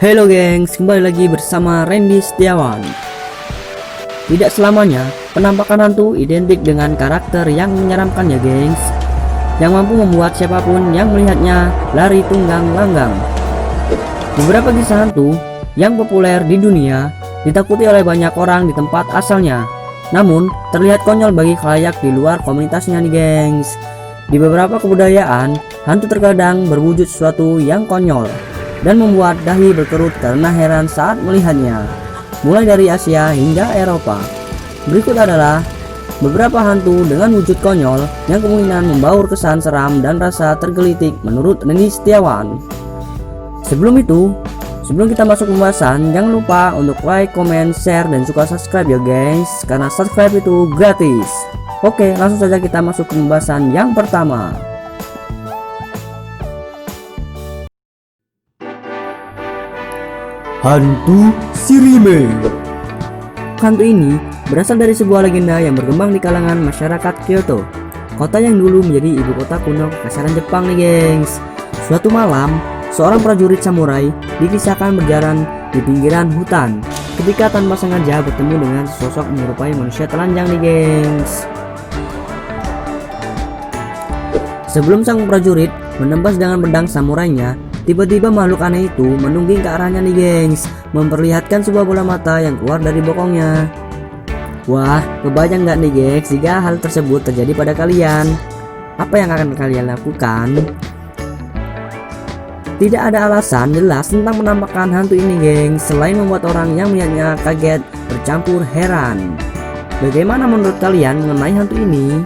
Halo gengs, kembali lagi bersama Randy Setiawan. Tidak selamanya penampakan hantu identik dengan karakter yang menyeramkan ya gengs, yang mampu membuat siapapun yang melihatnya lari tunggang langgang. Beberapa kisah hantu yang populer di dunia ditakuti oleh banyak orang di tempat asalnya, namun terlihat konyol bagi khalayak di luar komunitasnya nih gengs. Di beberapa kebudayaan, hantu terkadang berwujud sesuatu yang konyol dan membuat dahi berkerut karena heran saat melihatnya, mulai dari Asia hingga Eropa. Berikut adalah beberapa hantu dengan wujud konyol yang kemungkinan membaur kesan seram dan rasa tergelitik menurut Randy Setiawan. Sebelum kita masuk pembahasan, jangan lupa untuk like, comment, share, dan juga subscribe ya guys, karena subscribe itu gratis. Oke, langsung saja kita masuk ke pembahasan yang pertama. Hantu Shirime. Hantu ini berasal dari sebuah legenda yang berkembang di kalangan masyarakat Kyoto, kota yang dulu menjadi ibu kota kuno kekaisaran Jepang nih gengs. Suatu malam, seorang prajurit samurai dikisahkan berjalan di pinggiran hutan ketika tanpa sengaja bertemu dengan sosok menyerupai manusia telanjang nih gengs. Sebelum sang prajurit menembas dengan pedang samurainya, tiba-tiba makhluk aneh itu menungging ke arahnya nih gengs, memperlihatkan sebuah bola mata yang keluar dari bokongnya. Wah, kebayang nggak nih gengs jika hal tersebut terjadi pada kalian? Apa yang akan kalian lakukan? Tidak ada alasan jelas tentang penampakan hantu ini gengs, selain membuat orang yang melihatnya kaget bercampur heran. Bagaimana menurut kalian mengenai hantu ini?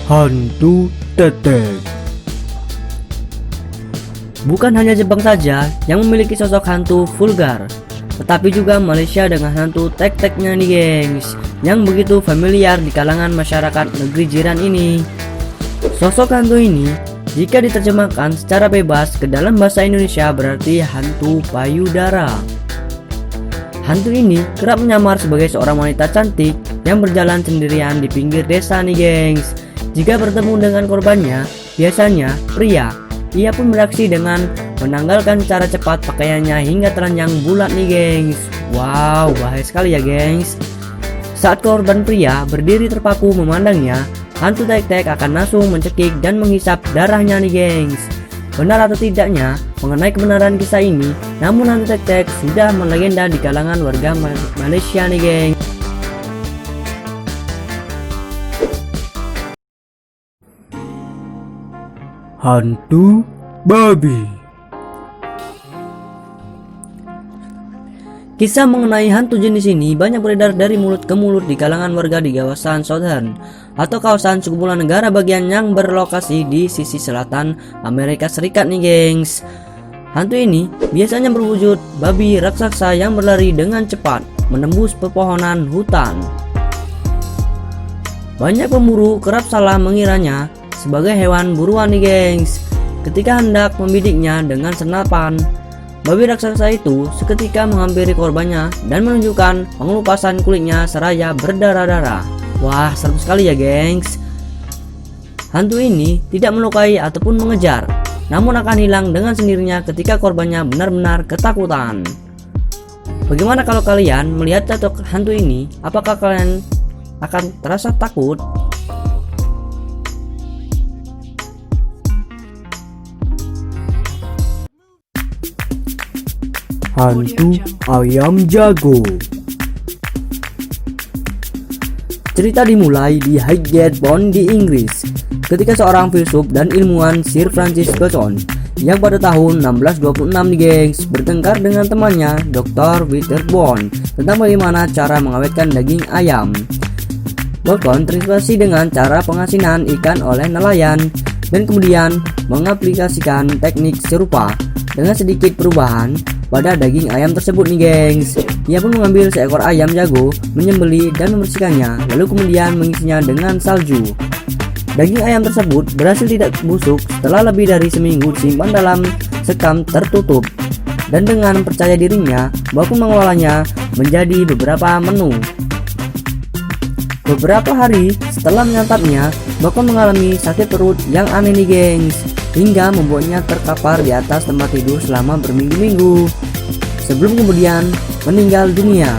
Hantu Tetek. Bukan hanya Jepang saja yang memiliki sosok hantu vulgar, tetapi juga Malaysia dengan hantu tek-teknya nih gengs, yang begitu familiar di kalangan masyarakat negeri jiran ini. Sosok hantu ini jika diterjemahkan secara bebas ke dalam bahasa Indonesia berarti hantu payudara. Hantu ini kerap menyamar sebagai seorang wanita cantik yang berjalan sendirian di pinggir desa nih gengs. Jika bertemu dengan korbannya, biasanya pria, ia pun bereaksi dengan menanggalkan secara cepat pakaiannya hingga telanjang bulat nih gengs. Wow, bahaya sekali ya gengs. Saat korban pria berdiri terpaku memandangnya, hantu tek-tek akan langsung mencekik dan menghisap darahnya nih gengs. Benar atau tidaknya mengenai kebenaran kisah ini, namun hantu tek-tek sudah melegenda di kalangan warga Malaysia nih gengs. Hantu Babi. Kisah mengenai hantu jenis ini banyak beredar dari mulut ke mulut di kalangan warga di kawasan Southern atau kawasan sekumpulan negara bagian yang berlokasi di sisi selatan Amerika Serikat nih gengs. Hantu ini biasanya berwujud babi raksasa yang berlari dengan cepat menembus pepohonan hutan. Banyak pemburu kerap salah mengiranya sebagai hewan buruan nih gengs. Ketika hendak membidiknya dengan senapan, babi raksasa itu seketika menghampiri korbannya dan menunjukkan pengelupasan kulitnya seraya berdarah-darah. Wah, serem sekali ya gengs. Hantu ini tidak melukai ataupun mengejar, namun akan hilang dengan sendirinya ketika korbannya benar-benar ketakutan. Bagaimana kalau kalian melihat sosok hantu ini? Apakah kalian akan terasa takut? Hantu Ayam Jago. Cerita dimulai di Highgate Pond di Inggris, ketika seorang filsuf dan ilmuwan Sir Francis Bacon yang pada tahun 1626 nih gengs bertengkar dengan temannya Dr. Winterbourne tentang bagaimana cara mengawetkan daging ayam. Bacon terinspirasi dengan cara pengasinan ikan oleh nelayan dan kemudian mengaplikasikan teknik serupa dengan sedikit perubahan pada daging ayam tersebut nih gengs. Ia pun mengambil seekor ayam jago, menyembelih dan membersihkannya, lalu kemudian mengisinya dengan salju. Daging ayam tersebut berhasil tidak busuk setelah lebih dari seminggu disimpan dalam sekam tertutup. Dan dengan percaya dirinya, Bacon mengolahnya menjadi beberapa menu. Beberapa hari setelah menyantapnya, Bakon mengalami sakit perut yang aneh nih gengs, hingga membuatnya terkapar di atas tempat tidur selama berminggu-minggu, sebelum kemudian meninggal dunia.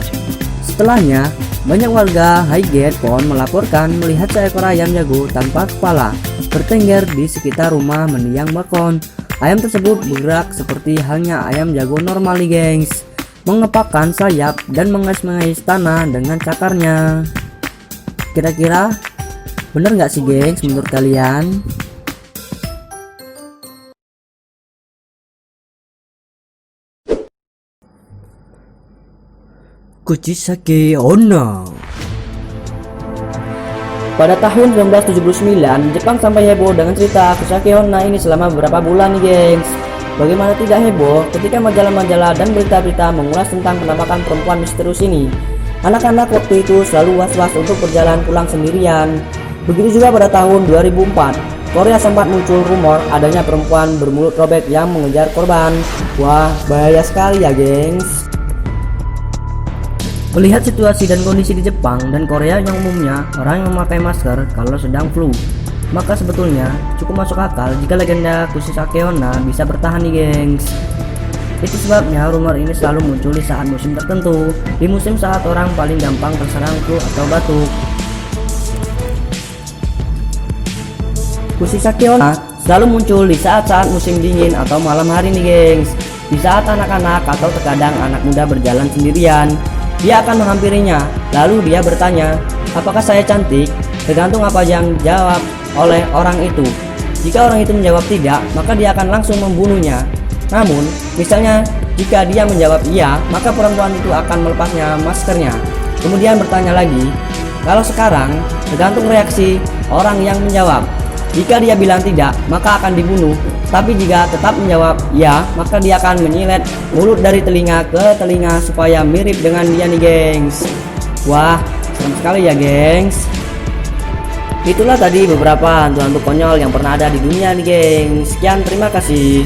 Setelahnya, banyak warga Highgate Pond melaporkan melihat seekor ayam jago tanpa kepala bertengger di sekitar rumah mendiang Bakon. Ayam tersebut bergerak seperti halnya ayam jago normal nih gengs, mengepakkan sayap dan mengais-mengais tanah dengan cakarnya. Kira-kira bener nggak sih gengs menurut kalian? Kuchisake Onna. Pada tahun 1979, Jepang sampai heboh dengan cerita Kuchisake Onna ini selama beberapa bulan nih gengs. Bagaimana tidak heboh ketika majalah-majalah dan berita-berita mengulas tentang penampakan perempuan misterius ini. Anak-anak waktu itu selalu was-was untuk berjalan pulang sendirian. Begitu juga pada tahun 2004, Korea sempat muncul rumor adanya perempuan bermulut robek yang mengejar korban. Wah, bahaya sekali ya gengs. Melihat situasi dan kondisi di Jepang dan Korea yang umumnya orang yang memakai masker kalau sedang flu, maka sebetulnya cukup masuk akal jika legenda Kuchisake Onna bisa bertahan nih gengs. Itu sebabnya rumor ini selalu muncul di saat musim tertentu, di musim saat orang paling gampang terserang flu atau batuk. Kuchisake Onna selalu muncul di saat-saat musim dingin atau malam hari nih gengs. Di saat anak-anak atau terkadang anak muda berjalan sendirian, dia akan menghampirinya, lalu dia bertanya, apakah saya cantik? Tergantung apa yang jawab oleh orang itu. Jika orang itu menjawab tidak, maka dia akan langsung membunuhnya. Namun, misalnya jika dia menjawab iya, maka perempuan itu akan melepasnya maskernya. Kemudian bertanya lagi. Kalau sekarang, tergantung reaksi orang yang menjawab. Jika dia bilang tidak, maka akan dibunuh. Tapi jika tetap menjawab ya, maka dia akan menyilet mulut dari telinga ke telinga supaya mirip dengan dia nih gengs. Wah, serem sekali ya gengs. Itulah tadi beberapa hantu-hantu konyol yang pernah ada di dunia nih gengs. Sekian, terima kasih.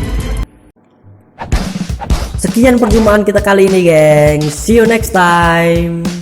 Sekian perjumpaan kita kali ini gengs. See you next time.